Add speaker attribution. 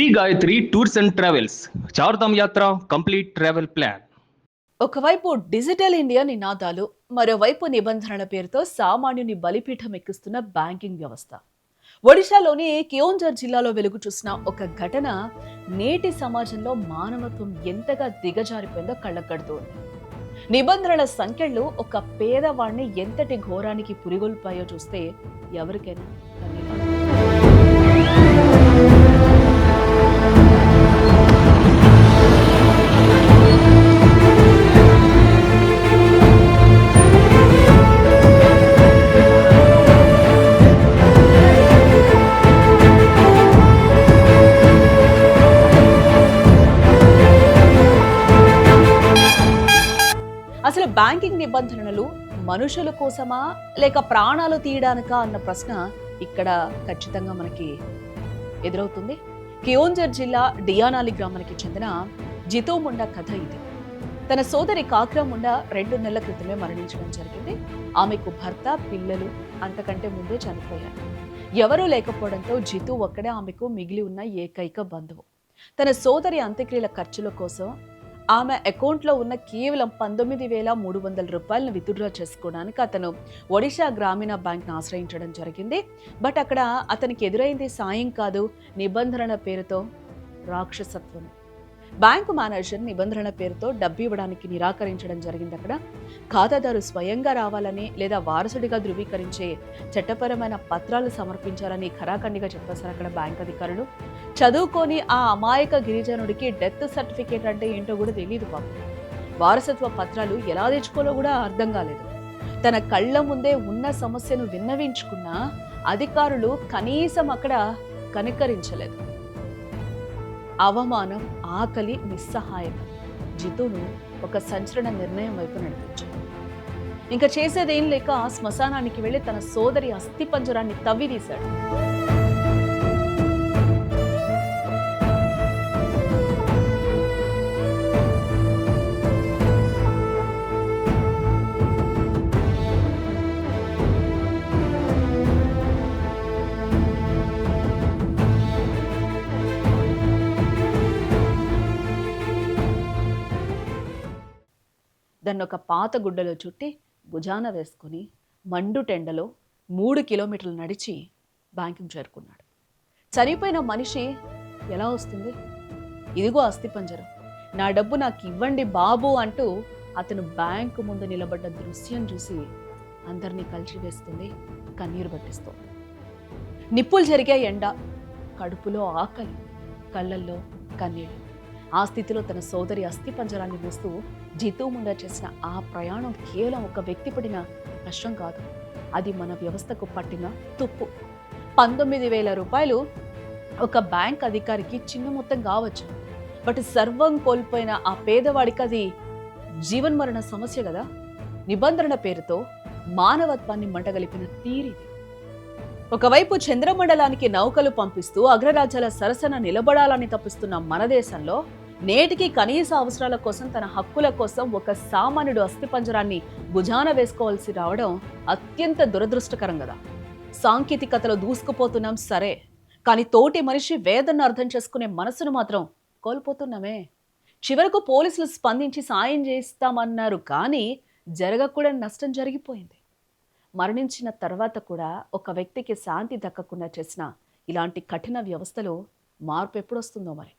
Speaker 1: Shri Gayatri tours and travels Chardham Yatra complete travel plan.
Speaker 2: ఒకవైపు digital India నినాదాలు, మరోవైపు నిబంధనల పేరుతో సామాన్యుని బలిపీఠం ఎక్కిస్తున్న బ్యాంకింగ్ వ్యవస్థ. ఒడిశాలోని కియోంఝర్ జిల్లాలో వెలుగు చూసిన ఒక ఘటన నేటి సమాజంలో మానవత్వం ఎంతగా దిగజారిపోయిందో కళ్ళకడుతోంది. నిబంధనల సంఖ్యలు ఒక పేదవాణ్ణి ఎంతటి ఘోరానికి పురిగొల్పాయో చూస్తే ఎవరికైనా కన్నీళ్ళు. అసలు బ్యాంకింగ్ నిబంధనలు మనుషుల కోసమా లేక ప్రాణాలు తీయడానికా అన్న ప్రశ్న ఇక్కడ ఖచ్చితంగా మనకి ఎదురవుతుంది. కియోంఝర్ జిల్లా డియానాలి గ్రామానికి చెందిన జితూ ముండా కథ ఇది. తన సోదరి కాక్రా ముండా 2 నెలల క్రితమే మరణించడం జరిగింది. ఆమెకు భర్త, పిల్లలు అంతకంటే ముందే చనిపోయారు. ఎవరూ లేకపోవడంతో జితూ ఒక్కడే ఆమెకు మిగిలి ఉన్న ఏకైక బంధువు. తన సోదరి అంత్యక్రియల ఖర్చుల కోసం ఆమె అకౌంట్లో ఉన్న కేవలం 19,300 రూపాయలను విత్డ్రా చేసుకోవడానికి అతను ఒడిశా గ్రామీణ బ్యాంక్ను ఆశ్రయించడం జరిగింది. బట్ అక్కడ అతనికి ఎదురైంది సాయం కాదు, నిబంధనల పేరుతో రాక్షసత్వం. బ్యాంకు మేనేజర్ నిబంధనల పేరుతో డబ్బు ఇవ్వడానికి నిరాకరించడం జరిగింది. అక్కడ ఖాతాదారు స్వయంగా రావాలని లేదా వారసుడిగా ధృవీకరించే చట్టపరమైన పత్రాలు సమర్పించాలని ఖరాఖండిగా చెప్పేశారు అక్కడ బ్యాంక్ అధికారులు. చదువుకొని ఆ అమాయక గిరిజనుడికి డెత్ సర్టిఫికేట్ అంటే ఏంటో కూడా తెలియదు పాపం. వారసత్వ పత్రాలు ఎలా తెచ్చుకోలో కూడా అర్థం కాలేదు. తన కళ్ళ ముందే ఉన్న సమస్యను విన్నవించుకున్న అధికారులు కనీసం అక్కడ కనికరించలేదు. అవమానం, ఆకలి, నిస్సహాయత జితును ఒక సంచలన నిర్ణయం వైపు నడిపించాడు. ఇంకా చేసేదేం లేక శ్మశానానికి వెళ్లి తన సోదరి అస్థి పంజరాన్ని తవ్విదీశాడు. దాన్ని ఒక పాత గుడ్డలో చుట్టి భుజాన వేసుకుని మండుటెండలో 3 కిలోమీటర్లు నడిచి బ్యాంకుకు చేరుకున్నాడు. చనిపోయిన మనిషి ఎలా వస్తుంది? ఇదిగో అస్థిపంజరం, నా డబ్బు నాకు ఇవ్వండి బాబు అంటూ అతను బ్యాంకు ముందు నిలబడ్డ దృశ్యం చూసి అందరినీ కలిసివేస్తుంది, కన్నీరు పట్టిస్తుంది. నిప్పులు జరిగే ఎండ, కడుపులో ఆకలి, కళ్ళల్లో కన్నీళ్ళు. ఆ స్థితిలో తన సోదరి అస్థి పంజరాన్ని మోస్తూ జితూ ముండా చేసిన ఆ ప్రయాణం కేవలం ఒక వ్యక్తి పడిన కష్టం కాదు, అది మన వ్యవస్థకు పట్టిన తుప్పు. 19,000 రూపాయలు ఒక బ్యాంక్ అధికారికి చిన్న మొత్తం కావచ్చు, బట్ సర్వం కోల్పోయిన ఆ పేదవాడికి అది జీవన్మరణ సమస్య కదా. నిబంధనల పేరుతో మానవత్వాన్ని మంటగలిపిన తీరిది. ఒకవైపు చంద్రమండలానికి నౌకలు పంపిస్తూ అగ్రరాజ్యాల సరసన నిలబడాలని తప్పిస్తున్న మన దేశంలో నేటికి కనీస అవసరాల కోసం, తన హక్కుల కోసం ఒక సామాన్యుడు అస్థిపంజరాన్ని భుజాన వేసుకోవాల్సి రావడం అత్యంత దురదృష్టకరం కదా. సాంకేతికతలో దూసుకుపోతున్నాం సరే, కానీ తోటి మనిషి వేదనను అర్థం చేసుకునే మనసును మాత్రం కోల్పోతున్నామే. చివరకు పోలీసులు స్పందించి సాయం చేస్తామన్నారు, కానీ జరగకూడని నష్టం జరిగిపోయింది. మరణించిన తర్వాత కూడా ఒక వ్యక్తికి శాంతి దక్కకుండా చేసిన ఇలాంటి కఠిన వ్యవస్థలో మార్పు ఎప్పుడొస్తుందో మరి.